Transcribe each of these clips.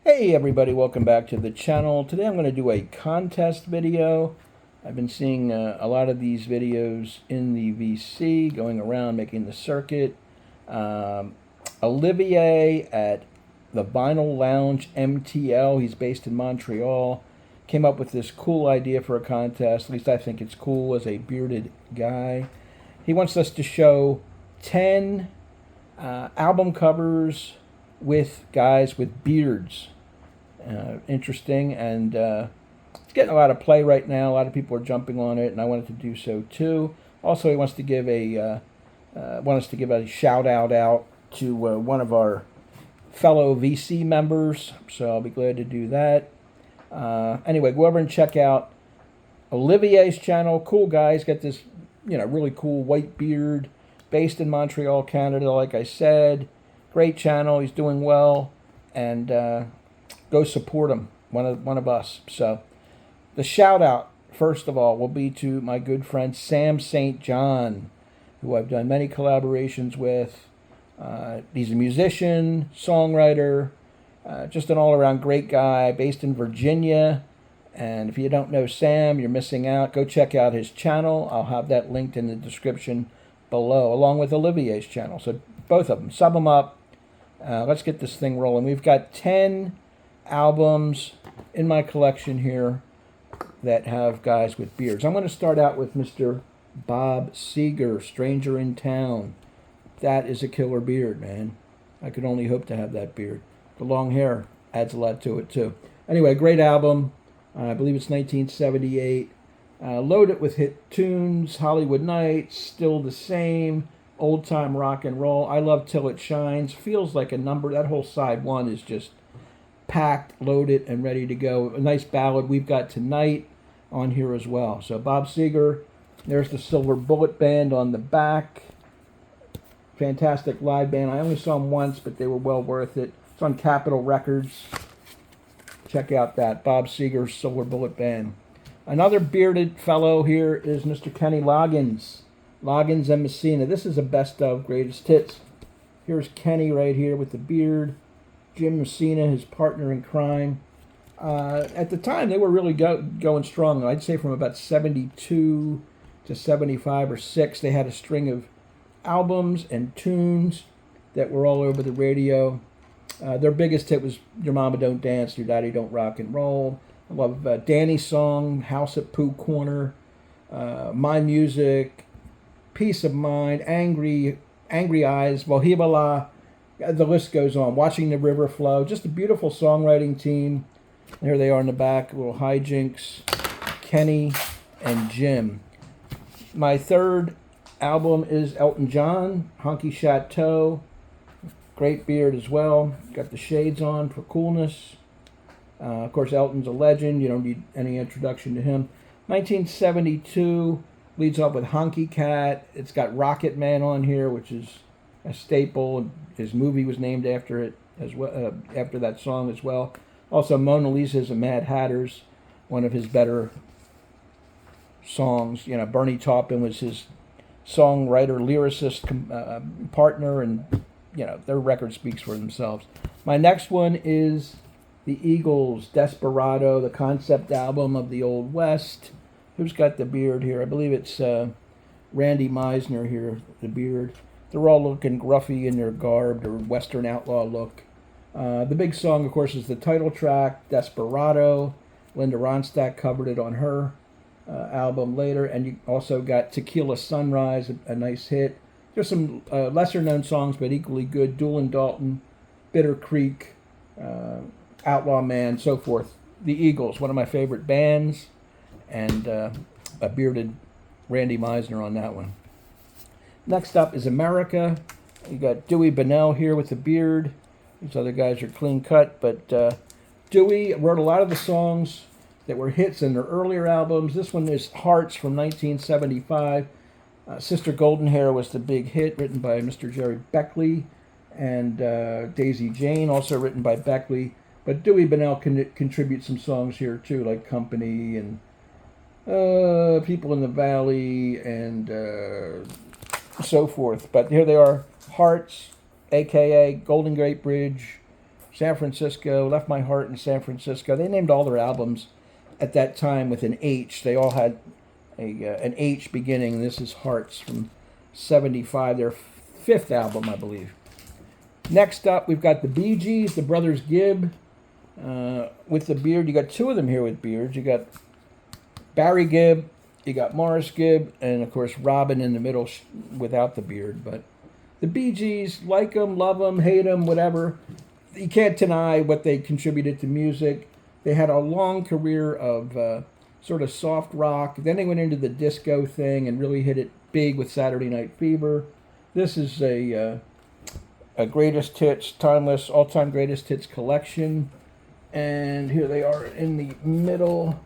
Hey everybody, welcome back to the channel. Today I'm going to do a contest video. I've been seeing a lot of these videos in the VC going around making the circuit. Olivier at the Vinyl Lounge MTL, he's based in Montreal, came up with this cool idea for a contest. At least I think it's cool as a bearded guy. He wants us to show 10 album covers with guys with beards. Interesting, and it's getting a lot of play right now. A lot of people are jumping on it, and I wanted to do so too. Also, he wants to give a shout out to one of our fellow VC members, so I'll be glad to do that. Anyway, go over and check out Olivier's channel. Cool guy. He's got this, really cool white beard, based in Montreal, Canada. Like I said, great channel. He's doing well, and go support him, one of us. So the shout out, first of all, will be to my good friend Sam St. John, who I've done many collaborations with. He's a musician, songwriter, just an all-around great guy, based in Virginia. And if you don't know Sam, you're missing out. Go check out his channel. I'll have that linked in the description below, along with Olivier's channel. So both of them, sub them up. Let's get this thing rolling. We've got 10 albums in my collection here that have guys with beards. I'm going to start out with Mr. Bob Seger, Stranger in Town. That is a killer beard, man. I could only hope to have that beard. The long hair adds a lot to it, too. Anyway, great album. I believe it's 1978. Loaded with hit tunes, Hollywood Nights, Still the Same, Old Time Rock and Roll. I Love Till It Shines. Feels like a number. That whole side one is just packed, loaded, and ready to go. A nice ballad, We've Got Tonight, on here as well. So Bob Seger, there's the Silver Bullet Band on the back. Fantastic live band. I only saw them once, but they were well worth it. It's on Capitol Records. Check out that. Bob Seger's Silver Bullet Band. Another bearded fellow here is Mr. Kenny Loggins. Loggins and Messina. This is a best of greatest hits. Here's Kenny right here with the beard. Jim Messina, his partner in crime. At the time, they were really going strong. I'd say from about 72 to 75 or 6, they had a string of albums and tunes that were all over the radio. Their biggest hit was Your Mama Don't Dance, Your Daddy Don't Rock and Roll. I love Danny's song, House at Pooh Corner, My Music, Peace of Mind, Angry Eyes, Wohibala. The list goes on. Watching the River Flow. Just a beautiful songwriting team. There they are in the back. Little hijinks. Kenny and Jim. My third album is Elton John. Hunky Chateau. Great beard as well. Got the shades on for coolness. Of course, Elton's a legend. You don't need any introduction to him. 1972 leads off with Honky Cat. It's got Rocket Man on here, which is a staple. His movie was named after it as well, after that song as well. Also, Mona Lisa's and Mad Hatters, one of his better songs. Bernie Taupin was his songwriter, lyricist partner, and their record speaks for themselves. My next one is the Eagles' Desperado, the concept album of the Old West. Who's got the beard here? I believe it's Randy Meisner here, the beard. They're all looking gruffy in their garb, their Western outlaw look. The big song, of course, is the title track, Desperado. Linda Ronstadt covered it on her album later. And you also got Tequila Sunrise, a nice hit. There's some lesser-known songs, but equally good. Doolin Dalton, Bitter Creek, Outlaw Man, so forth. The Eagles, one of my favorite bands. And a bearded Randy Meisner on that one. Next up is America. You got Dewey Bunnell here with the beard. These other guys are clean cut, but Dewey wrote a lot of the songs that were hits in their earlier albums. This one is Hearts from 1975. Sister Golden Hair was the big hit, written by Mr. Jerry Beckley, and Daisy Jane, also written by Beckley. But Dewey Bunnell contributes some songs here too, like Company and People in the Valley and so forth. But here they are, Hearts, a.k.a. Golden Gate Bridge, San Francisco, Left My Heart in San Francisco. They named all their albums at that time with an H. They all had an H beginning. This is Hearts from 75, their fifth album, I believe. Next up, we've got the Bee Gees, the Brothers Gibb, with the beard. You got two of them here with beards. You got Barry Gibb, you got Morris Gibb, and of course Robin in the middle without the beard. But the Bee Gees, like them, love them, hate them, whatever. You can't deny what they contributed to music. They had a long career of sort of soft rock. Then they went into the disco thing and really hit it big with Saturday Night Fever. This is a greatest hits, timeless, all-time greatest hits collection. And here they are in the middle.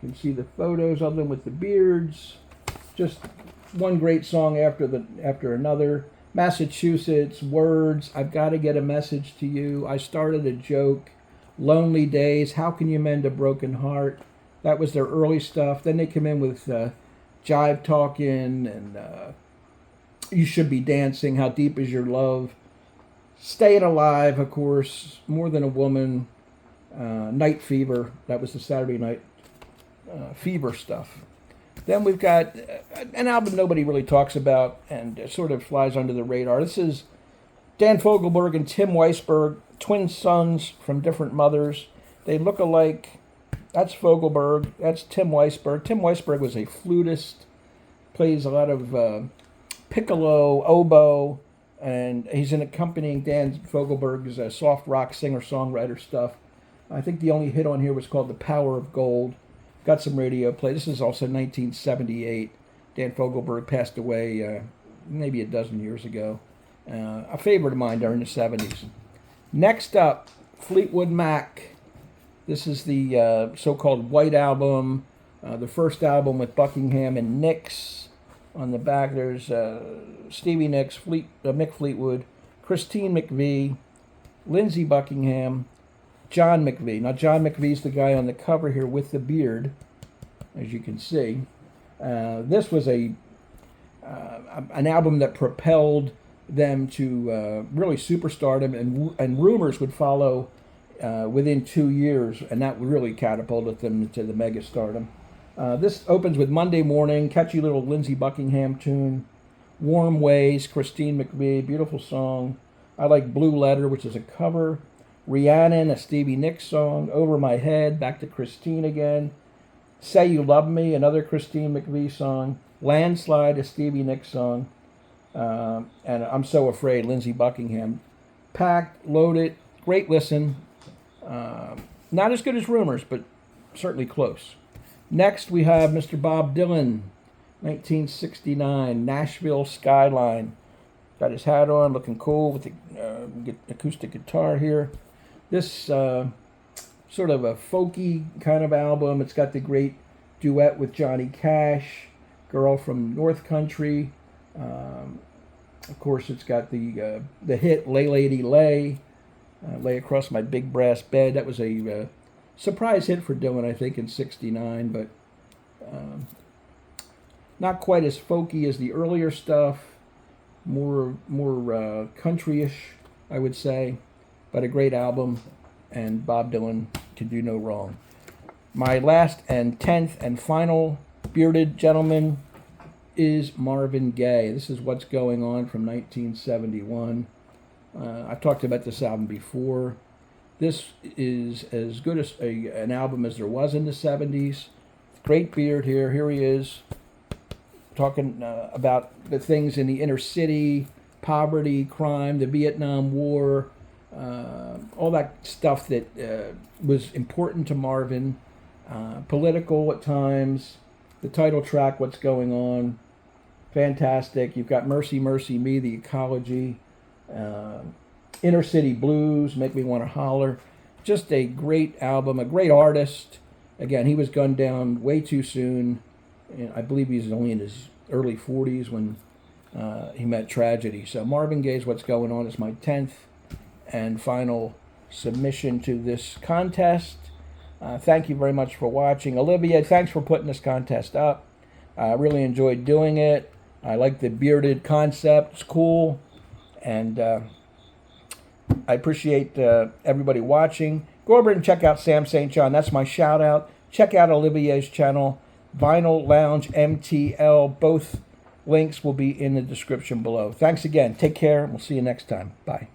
You can see the photos of them with the beards. Just one great song after another. Massachusetts, Words, I've Got to Get a Message to You, I Started a Joke, Lonely Days, How Can You Mend a Broken Heart. That was their early stuff. Then they come in with Jive Talkin' and You Should Be Dancing, How Deep Is Your Love, Staying Alive, of course, More Than a Woman, Night Fever. That was the Saturday Night Fever stuff. Then we've got an album nobody really talks about and sort of flies under the radar. This is Dan Fogelberg and Tim Weisberg, twin sons from different mothers. They look alike. That's Fogelberg. That's Tim Weisberg. Tim Weisberg was a flutist, plays a lot of piccolo, oboe, and he's in accompanying Dan Fogelberg's soft rock singer-songwriter stuff. I think the only hit on here was called The Power of Gold. Got some radio play. This is also 1978. Dan Fogelberg passed away maybe a dozen years ago. A favorite of mine during the 70s. Next up, Fleetwood Mac. This is the so-called White Album, the first album with Buckingham and Nicks. On the back, there's Stevie Nicks, Mick Fleetwood, Christine McVie, Lindsey Buckingham, John McVie. Now, John McVie's the guy on the cover here with the beard, as you can see. This was an album that propelled them to really superstardom, and rumors would follow within 2 years, and that really catapulted them to the megastardom. This opens with Monday Morning, catchy little Lindsey Buckingham tune. Warm Ways, Christine McVie, beautiful song. I like Blue Letter, which is a cover. Rhiannon, a Stevie Nicks song. Over My Head, back to Christine again. Say You Love Me, another Christine McVie song. Landslide, a Stevie Nicks song. And I'm So Afraid, Lindsey Buckingham. Packed, loaded, great listen. Not as good as Rumors, but certainly close. Next, we have Mr. Bob Dylan, 1969, Nashville Skyline. Got his hat on, looking cool with the acoustic guitar here. This sort of a folky kind of album. It's got the great duet with Johnny Cash, Girl from North Country. Of course, it's got the hit Lay Lady Lay, Lay Across My Big Brass Bed. That was a surprise hit for Dylan, I think, in '69, but not quite as folky as the earlier stuff. More countryish, I would say, but a great album, and Bob Dylan can do no wrong. My last and 10th and final bearded gentleman is Marvin Gaye. This is What's Going On from 1971. I've talked about this album before. This is as good as an album as there was in the 70s. Great beard here. Here he is, talking about the things in the inner city, poverty, crime, the Vietnam War, all that stuff that was important to Marvin, political at times. The title track, What's Going On, fantastic. You've got Mercy, Mercy Me, The Ecology, Inner City Blues, Make Me Want to Holler. Just a great album, a great artist. Again, he was gunned down way too soon. I believe he was only in his early 40s when he met tragedy. So Marvin Gaye's What's Going On is my 10th and final submission to this contest. Thank you very much for watching. Olivier, thanks for putting this contest up. I really enjoyed doing it. I like the bearded concept. It's cool. And I appreciate everybody watching. Go over and check out Sam St. John. That's my shout out. Check out Olivier's channel, Vinyl Lounge MTL. Both links will be in the description below. Thanks again. Take care. We'll see you next time. Bye.